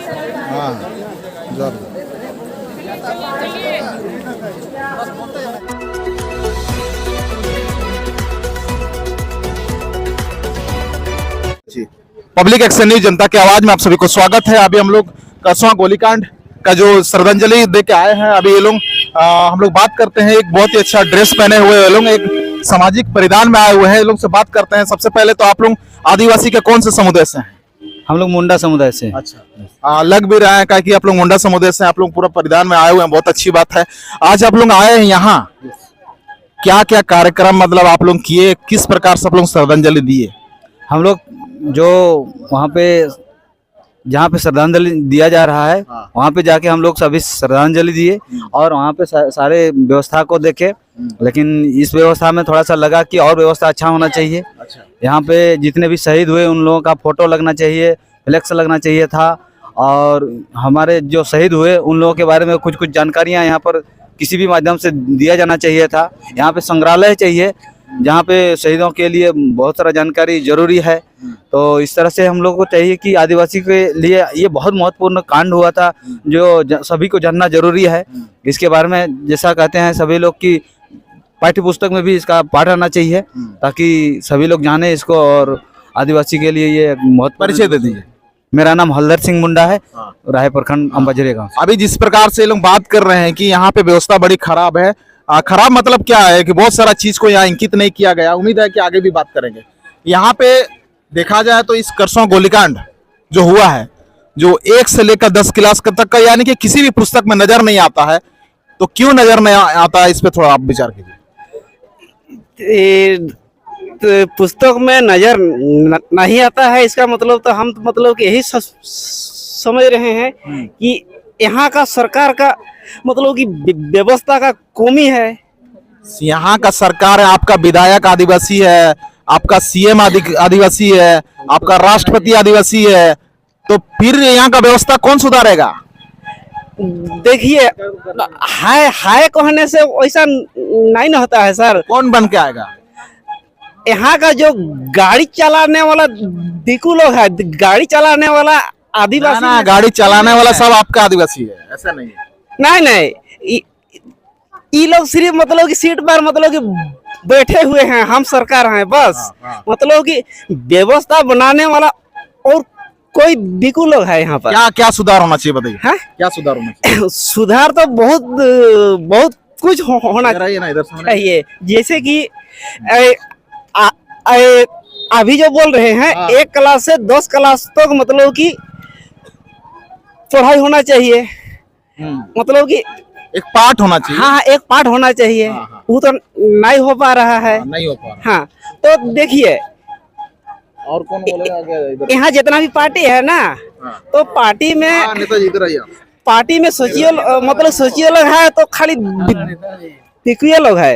हाँ जरूर। जी, public action news जनता की आवाज में आप सभी को स्वागत है। अभी हम लोग करसों गोलीकांड का जो श्रद्धांजलि दे के आए हैं। अभी ये लोग हम लोग बात करते हैं। एक बहुत ही अच्छा ड्रेस पहने हुए ये लोग एक सामाजिक परिधान में आए हुए हैं। ये लोग से बात करते हैं। सबसे पहले तो आप लोग आदिवासी के कौन से समुदाय से हैं? हम लोग मुंडा समुदाय से। अच्छा, लग भी रहा है क्या कि आप लोग मुंडा समुदाय से, आप लोग पूरा परिधान में आए हुए हैं, बहुत अच्छी बात है। आज आप लोग आए हैं यहाँ, क्या क्या कार्यक्रम मतलब आप लोग किए, किस प्रकार से आप लोग श्रद्धांजलि दिए? हम लोग जो वहाँ पे जहाँ पे श्रद्धांजलि दिया जा रहा है वहाँ पे जाके हम लोग सभी श्रद्धांजलि दिए और वहाँ पे सारे व्यवस्था को देखे। लेकिन इस व्यवस्था में थोड़ा सा लगा कि और व्यवस्था अच्छा होना चाहिए। यहाँ पे जितने भी शहीद हुए उन लोगों का फोटो लगना चाहिए, फ्लेक्स लगना चाहिए था। और हमारे जो शहीद हुए उन लोगों के बारे में कुछ कुछ जानकारियाँ यहाँ पर किसी भी माध्यम से दिया जाना चाहिए था। यहाँ पे संग्रहालय चाहिए जहाँ पे शहीदों के लिए बहुत सारा जानकारी जरूरी है। तो इस तरह से हम लोग को चाहिए कि आदिवासी के लिए ये बहुत महत्वपूर्ण कांड हुआ था जो सभी को जानना जरूरी है। इसके बारे में जैसा कहते हैं सभी लोग की पाठ्य पुस्तक में भी इसका पाठ आना चाहिए ताकि सभी लोग जाने इसको और आदिवासी के लिए ये बहुत परिचय दे दीजिए। मेरा नाम हल्दर सिंह मुंडा है, राय प्रखंड अंबाजरे गाँव। अभी जिस प्रकार से लोग बात कर रहे हैं कि यहाँ पे व्यवस्था बड़ी खराब है, खराब मतलब क्या है कि बहुत सारा चीज को यहाँ अंकित नहीं किया गया। उम्मीद है कि आगे भी बात करेंगे। यहाँ पे देखा जाए तो इस करसों गोलीकांड जो हुआ है, जो 1 से लेकर 10 क्लास तक का, यानी कि किसी भी पुस्तक में नजर नहीं आता है, तो क्यों नजर नहीं आता है, इस पे थोड़ा आप विचार कीजिए। तो पुस्तक में नजर नहीं आता है, इसका मतलब तो हम मतलब यही समझ रहे हैं कि यहाँ का सरकार का मतलब कि व्यवस्था का कमी है। यहाँ का सरकार है, आपका विधायक आदिवासी है, आपका सीएम आदिवासी है, आपका राष्ट्रपति आदिवासी है, तो फिर यहाँ का व्यवस्था कौन सुधारेगा? देखिए, हाय कहने से वैसा नहीं ना होता है सर। कौन बन के आएगा? यहाँ का जो गाड़ी चलाने वाला दिकू लोग है, गाड़ी चलाने वाला आदिवासी ना, गाड़ी चलाने वाला सब आपका आदिवासी है, ऐसा नहीं है। नहीं, ये लोग सिर्फ मतलब कि सीट पर मतलब कि बैठे हुए हैं, हम सरकार हैं बस। मतलब कि व्यवस्था बनाने वाला और कोई दिकू लोग है यहाँ पर। क्या क्या सुधार होना चाहिए बताइए? हाँ? क्या सुधार होना चाहिए? सुधार तो बहुत कुछ होना चाहिए। जैसे कि अभी जो बोल रहे हैं 1 क्लास से 10 क्लास तक मतलब कि पढ़ाई होना चाहिए। मतलब कि एक पाठ होना चाहिए। हाँ, एक पाठ होना चाहिए। वो तो नहीं हो पा रहा है। नहीं हो पा रहा। हाँ, तो देखिए और कौन बोलेगा? यहाँ जितना भी पार्टी है ना, तो पार्टी में नेताजी इधर आइए। पार्टी में सोचिए लोग है तो खाली दिकुए लोग है।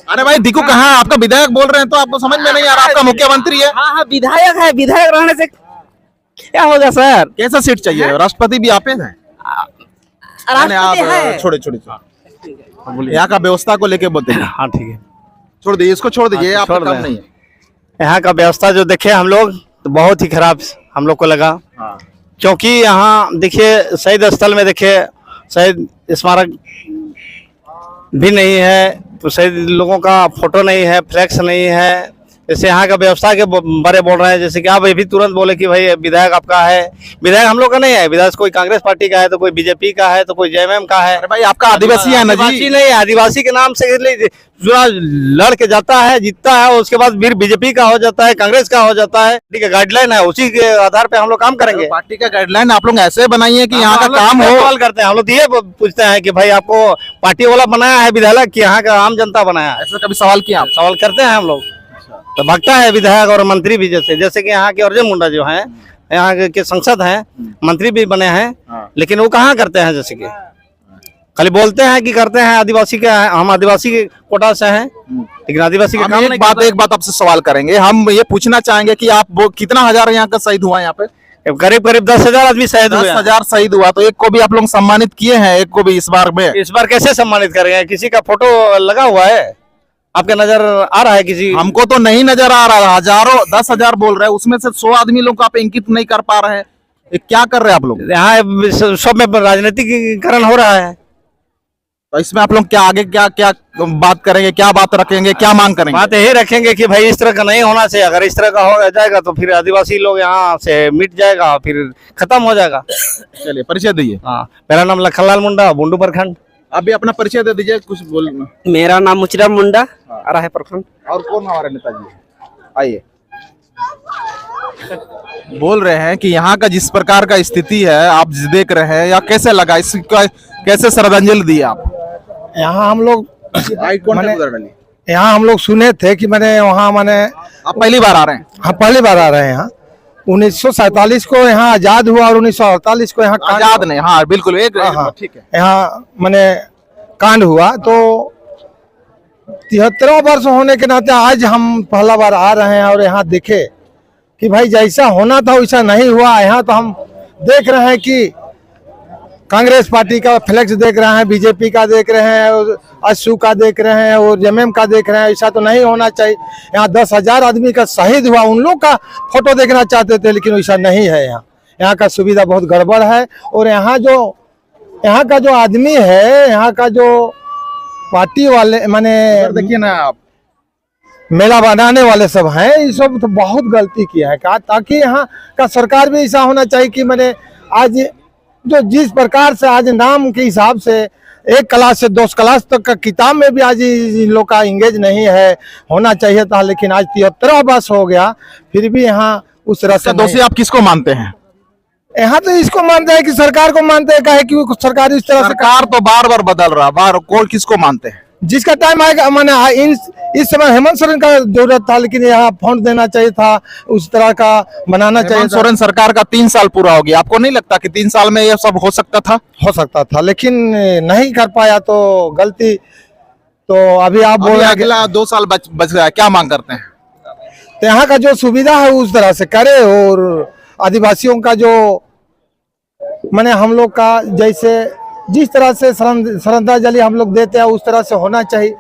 अरे भाई, दिकू कहाँ? आपका विधायक बोल रहे हैं तो आपको समझ में नहीं आ रहा? आपका मुख्यमंत्री है। हाँ, विधायक है। विधायक रहने से क्या होगा सर? कैसा सीट चाहिए? राष्ट्रपति भी आप हैं? छोड़े यहाँ का व्यवस्था को लेके बोलते हैं। हाँ ठीक है, छोड़ दीजिए इसको, छोड़ दीजिए, आपका काम नहीं है। यहाँ का व्यवस्था जो देखे हम लोग तो बहुत ही खराब हम लोग को लगा। क्योंकि यहाँ देखिए शहीद स्थल में देखिए शहीद स्मारक भी नहीं है, तो शहीद लोगों का फोटो नहीं है, फ्लैक्स नहीं है। जैसे यहाँ का व्यवस्था के बारे बोल रहे हैं, जैसे कि आप अभी तुरंत बोले कि भाई विधायक आपका है। विधायक हम लोग का नहीं है, विधायक कोई कांग्रेस पार्टी का है, तो कोई बीजेपी का है, तो कोई जेएमएम का है। अरे भाई, आपका आदिवासी है ना जी? आदिवासी नहीं है, आदिवासी के नाम से चुनाव लड़ के जाता है, जीतता है, उसके बाद फिर बीजेपी का हो जाता है, कांग्रेस का हो जाता है। ठीक है, गाइडलाइन है, उसी के आधार पे हम लोग काम करेंगे। पार्टी का गाइडलाइन आप लोग ऐसे बनाइए कि यहाँ का काम हो। सवाल करते हैं हम लोग, ये पूछते हैं कि भाई आपको पार्टी वाला बनाया है विधायक कि यहाँ का आम जनता बनाया है? ऐसा कभी सवाल किया? सवाल करते हैं हम लोग। तो भगता है विधायक और मंत्री भी, जैसे कि यहाँ के अर्जुन मुंडा जो हैं, यहाँ के सांसद हैं, मंत्री भी बने हैं, लेकिन वो कहाँ करते हैं? जैसे कि खाली बोलते हैं कि करते हैं, आदिवासी के हम आदिवासी के कोटा से हैं, लेकिन आदिवासी के काम नहीं। एक बात आपसे सवाल करेंगे, हम ये पूछना चाहेंगे कि आप वो कितना हजार यहाँ का शहीद हुआ? यहाँ पे करीब 10,000 आदमी शहीद हुए। 10,000 शहीद हुआ, तो एक को भी आप लोग सम्मानित किए हैं? एक को भी इस बार में? इस बार कैसे सम्मानित करेंगे? किसी का फोटो लगा हुआ है आपके नजर आ रहा है? किसी हमको तो नहीं नजर आ रहा। हजारों 10,000 बोल रहे हैं, उसमें से 100 आदमी लोग को आप अंकित नहीं कर पा रहे हैं। ये क्या कर रहे हैं आप लोग? यहाँ सब में राजनीतिकरण हो रहा है। तो इसमें आप लोग क्या आगे क्या क्या बात करेंगे, क्या बात रखेंगे, क्या मांग करेंगे? बात यही रखेंगे कि भाई इस तरह का नहीं होना चाहिए। अगर इस तरह का हो जाएगा तो फिर आदिवासी लोग यहाँ से मिट जाएगा, फिर खत्म हो जाएगा। चलिए परिचय दीजिए। हाँ, मेरा नाम लखनलाल मुंडा, बुंडू प्रखंड। आप भी अपना परिचय दे दीजिए, कुछ बोलना। मेरा नाम मुचरा मुंडा, अराहे प्रखंड। और कौन हमारे नेताजी? आइए। बोल रहे हैं कि यहाँ का जिस प्रकार का स्थिति है आप देख रहे हैं, या कैसे लगा, इसका कैसे श्रद्धांजलि दी आप? यहाँ हम लोग यहाँ हम लोग सुने थे कि मैंने वहाँ मैंने आप पहली बार आ रहे हैं? हाँ पहली बार आ रहे हैं यहाँ। 1947 को यहाँ आजाद हुआ और 1948 को यहाँ आजाद नहीं, हाँ बिल्कुल एक हाँ, ठीक है। यहाँ मैंने कांड हुआ तो 73वां वर्ष होने के नाते आज हम पहला बार आ रहे हैं और यहाँ देखे कि भाई जैसा होना था वैसा नहीं हुआ। यहाँ तो हम देख रहे हैं कि कांग्रेस पार्टी का फ्लेक्स देख रहे हैं, बीजेपी का देख रहे हैं, और अशू का देख रहे हैं और जेएमएम का देख रहे हैं। ऐसा तो नहीं होना चाहिए। यहाँ 10,000 आदमी का शहीद हुआ, उन लोग का फोटो देखना चाहते थे, लेकिन वैसा नहीं है। यहाँ का सुविधा बहुत गड़बड़ है। और यहाँ का जो आदमी है, यहाँ का जो पार्टी वाले माने देखिए ना आप, मेला बनाने वाले सब हैं, ये सब तो बहुत गलती किया है। कहा ताकि यहाँ का सरकार भी ऐसा होना चाहिए कि मैंने आज जो जिस प्रकार से आज नाम के हिसाब से 1 क्लास से 2 क्लास तक का किताब में भी आज इन लोग का इंगेज नहीं है, होना चाहिए था। लेकिन आज 73वां वर्ष हो गया, फिर भी यहाँ उस तरह से दोषी आप किसको मानते हैं? यहाँ तो इसको मानते हैं कि सरकार को मानते हैं। कहे कि सरकार इस तरह से सरकार तो बार बार बदल रहा, बार कौन किसको मानते हैं? जिसका टाइम आएगा मैंने इस समय हेमंत सोरेन का जरूरत था, लेकिन यहाँ फंड देना चाहिए था, उस तरह का बनाना चाहिए हेमंत था। सोरेन सरकार का 3 साल पूरा हो गया, आपको नहीं लगता कि 3 साल में ये सब हो सकता था? हो सकता था, लेकिन नहीं कर पाया तो गलती। तो अभी आप बोल रहे हैं कि अगला 2 साल बच गया, क्या मांग करते हैं? तो यहाँ का जो सुविधा है उस तरह से करे, और आदिवासियों का जो माने हम लोग का जैसे जिस तरह से श्रद्धांजलि हम लोग देते हैं उस तरह से होना चाहिए।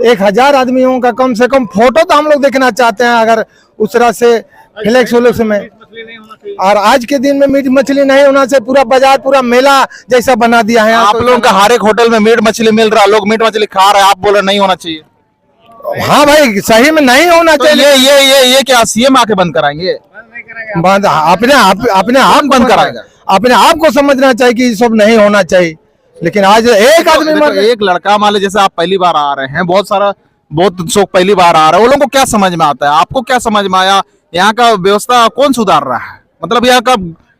1000 आदमियों का कम से कम फोटो तो हम लोग देखना चाहते हैं, अगर उस तरह से फ्लेक्स व्लेक्स में। और आज के दिन में मीट मछली नहीं होना चाहिए, पूरा बाजार पूरा मेला जैसा बना दिया है। आप लोगों का हर एक होटल में मीट मछली मिल रहा है, लोग मीट मछली खा रहे हैं, आप बोल रहे नहीं होना चाहिए? हाँ भाई सही में नहीं होना तो चाहिए। ये क्या सीएम आके बंद कराएंगे? बंद अपने आप बंद कराएगा। अपने आप को समझना चाहिए कि ये सब नहीं होना चाहिए। लेकिन आज एक आदमी देखो, एक लड़का मान लो जैसे आप पहली बार आ रहे हैं, बहुत लोग पहली बार आ रहे हैं, वो लोगों को क्या समझ में आता है? आपको क्या समझ में आया? यहाँ का व्यवस्था कौन सुधार रहा है? मतलब यहाँ का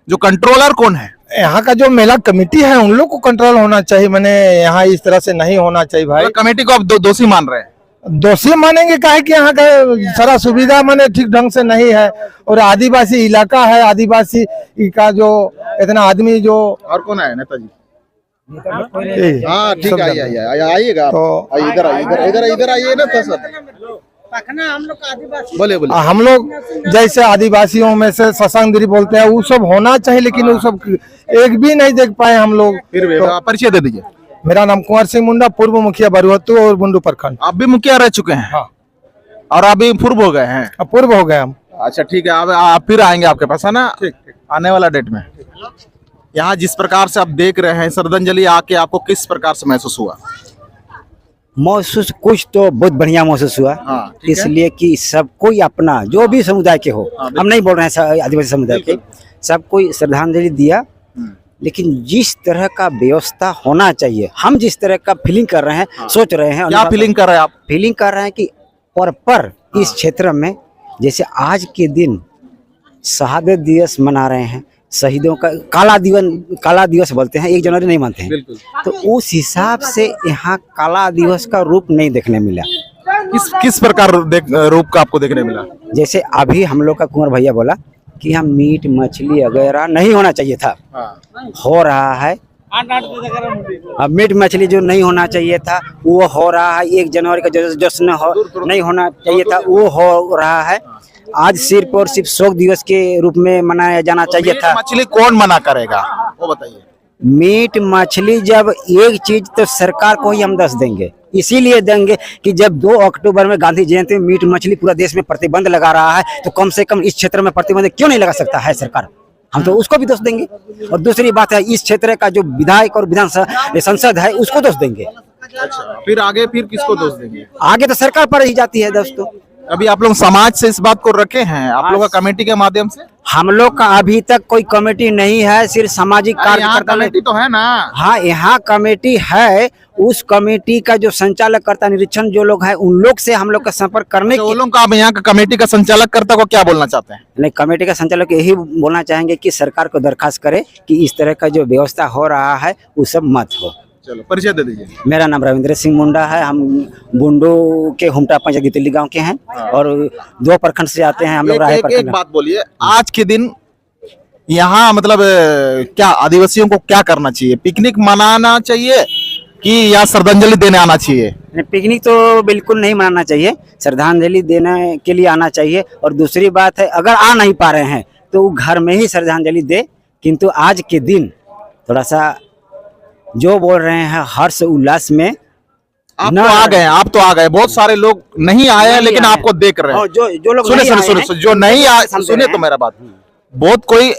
जो कंट्रोलर कौन है? यहाँ का जो मेला कमेटी है उन लोग को कंट्रोल होना चाहिए। मैंने यहाँ इस तरह से नहीं होना चाहिए भाई। कमेटी को आप दोषी मान रहे हैं? दोषी मानेंगे काहे कि यहाँ का सारा सुविधा माने ठीक ढंग से नहीं है, और आदिवासी इलाका है, आदिवासी का जो इतना आदमी जो। और कौन है नेताजी? ए, हाँ ठीक है, आइएगा तो इधर आइए ना तो सर। बोले हम लोग जैसे आदिवासियों में से ससंगगिरी बोलते हैं, वो सब होना चाहिए, लेकिन वो सब एक भी नहीं देख पाए हम लोग। फिर भी परिचय दे दीजिए। मेरा नाम कुंवर सिंह मुंडा, पूर्व मुखिया बरुहत्तू और बुंडू प्रखंड। आप भी मुखिया रह चुके हैं? हाँ। और अभी पूर्व हो गए हैं? अब पूर्व हो गए हम। अच्छा ठीक है, अब आप फिर आएंगे आपके पास, है ना? ठीक, आने वाला डेट में। यहाँ जिस प्रकार से आप देख रहे हैं श्रद्धांजलि आके, आपको किस प्रकार से महसूस हुआ? महसूस कुछ तो बहुत बढ़िया महसूस हुआ। हाँ, ठीक है। इसलिए कि सब कोई अपना जो भी समुदाय के हो, हम नहीं बोल रहे हैं आदिवासी समुदाय के, सब कोई श्रद्धांजलि दिया। लेकिन जिस तरह का व्यवस्था होना चाहिए, हम जिस तरह का फीलिंग कर रहे हैं, सोच रहे हैं। क्या फीलिंग कर रहे हैं आप? फीलिंग कर रहे हैं कि पर इस क्षेत्र में जैसे आज के दिन शहादत दिवस मना रहे हैं, शहीदों का काला दिवस बोलते हैं, 1 जनवरी नहीं मानते हैं, तो उस हिसाब से यहाँ काला दिवस का रूप नहीं देखने मिला। किस प्रकार रूप का आपको देखने मिला? जैसे अभी हम लोग का कुंवर भैया बोला कि यहाँ मीट मछली वगैरह नहीं होना चाहिए था, हो रहा है। अब मीट मछली जो नहीं होना चाहिए था वो हो रहा है। 1 जनवरी का जश्न नहीं होना चाहिए था, वो हो रहा है। आज सिर्फ और सिर्फ शोक दिवस के रूप में मनाया जाना चाहिए था। मछली कौन मना करेगा वो बताइए? मीट मछली जब एक चीज तो सरकार को ही हम 10 देंगे, इसीलिए देंगे कि जब 2 अक्टूबर में गांधी जयंती में मीट मछली पूरा देश में प्रतिबंध लगा रहा है, तो कम से कम इस क्षेत्र में प्रतिबंध क्यों नहीं लगा सकता है सरकार? हम तो उसको भी दोष देंगे। और दूसरी बात है, इस क्षेत्र का जो विधायक और विधान संसद है उसको दोष देंगे। अच्छा, फिर आगे फिर किसको दोष देंगे? आगे तो सरकार पर ही जाती है दोस्तों। अभी आप लोग समाज से इस बात को रखे हैं, आप लोग का कमेटी के माध्यम से? हम लोग का अभी तक कोई कमेटी नहीं है, सिर्फ सामाजिक यहाँ कार्यकर्ता में। कमेटी तो है ना? हाँ, यहाँ कमेटी है। उस कमेटी का जो संचालक करता निरीक्षण जो लोग हैं उन लोग से हम लोग का संपर्क करने तो के वो लोग का आप यहाँ का कमेटी का संचालक करता को क्या बोलना चाहते हैं? नहीं, कमेटी का संचालक यही बोलना चाहेंगे कि सरकार को दरखास्त करे कि इस तरह का जो व्यवस्था हो रहा है वो सब मत हो। चलो परिचय दे दीजिए। मेरा नाम रविंद्र सिंह मुंडा है। हम बुंडू के हुमटा पंचायत गितली गांव के हैं और 2 प्रखंड से आते हैं हम लोग। एक बात बोलिए, आज के दिन यहाँ मतलब क्या आदिवासियों को क्या करना चाहिए? पिकनिक मनाना चाहिए कि या श्रद्धांजलि देने आना चाहिए? पिकनिक तो बिल्कुल नहीं मनाना चाहिए, श्रद्धांजलि देने के लिए आना चाहिए। और दूसरी बात है, अगर आ नहीं पा रहे हैं तो वो घर में ही श्रद्धांजलि दे। किंतु आज के दिन थोड़ा सा जो बोल रहे हैं हर्ष उल्लास में आप तो आ गए, आप तो आ गए, बहुत सारे लोग नहीं आए हैं लेकिन आपको देख रहे हैं। जो लोग सुने नहीं सुने आए सुने हैं, सुने, जो नहीं आए सुने तो मेरा बात, बहुत कोई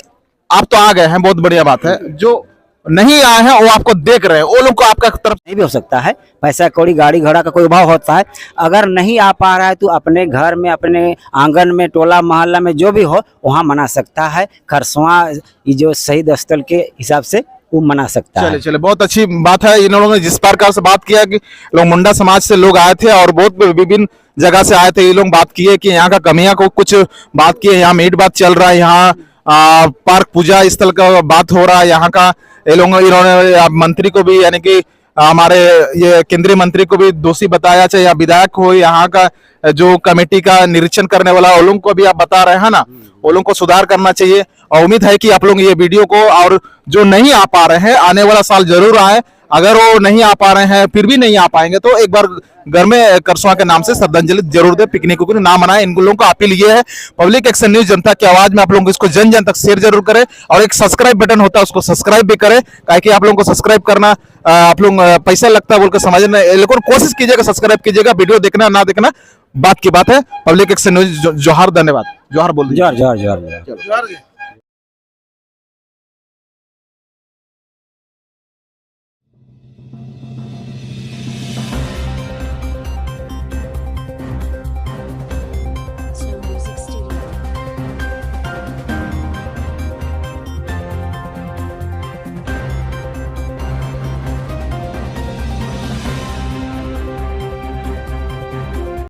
आप तो आ गए हैं, बहुत बढ़िया बात है। जो नहीं आए हैं वो आपको देख रहे हैं, वो लोग को आपका तरफ नहीं भी हो सकता है। पैसा कौड़ी गाड़ी घोड़ा का कोई अभाव होता है। अगर नहीं आ पा रहा है तो अपने घर में, अपने आंगन में, टोला मोहल्ला में जो भी हो वहाँ मना सकता है। खरसवा ये जो शहीद स्थल के हिसाब से वो मना सकता है। चले चले, बहुत अच्छी बात है। इन लोगों ने जिस प्रकार से बात किया कि लोग मुंडा समाज से लोग आए थे और बहुत विभिन्न जगह से आए थे। ये लोग बात किए कि यहाँ का कमियां को कुछ बात किए, यहाँ मीट बात चल रहा है, यहाँ पार्क पूजा स्थल का बात हो रहा है यहाँ का। ये लोग इन्होंने मंत्री को भी यानी कि हमारे ये केंद्रीय मंत्री को भी दोषी बताया, चाहे या विधायक हो, यहाँ का जो कमेटी का निरीक्षण करने वाला वो लोग को भी आप बता रहे हैं ना, वो लोग को सुधार करना चाहिए। और उम्मीद है कि आप लोग ये वीडियो को, और जो नहीं आ पा रहे हैं आने वाला साल जरूर आए। अगर वो नहीं आ पा रहे हैं, फिर भी नहीं आ पाएंगे तो एक बार घर में करसवा के नाम से श्रद्धांजलि जरूर दे, पिकनिक को ना मनाए। इन लोगों का अपील ये है, पब्लिक एक्शन न्यूज जनता की आवाज में आप लोगों को इसको जन जन तक शेयर जरूर करें। और एक सब्सक्राइब बटन होता है उसको सब्सक्राइब भी करें, ताकि आप लोगों को सब्सक्राइब करना आप लोग पैसा लगता है बोलकर समझना, लेकिन कोशिश कीजिएगा सब्सक्राइब कीजिएगा। वीडियो देखना ना देखना बात की बात है। पब्लिक एक्शन न्यूज जोहार, धन्यवाद। जोहार बोल दीजिए। जोहार जोहार जोहार। जोहार।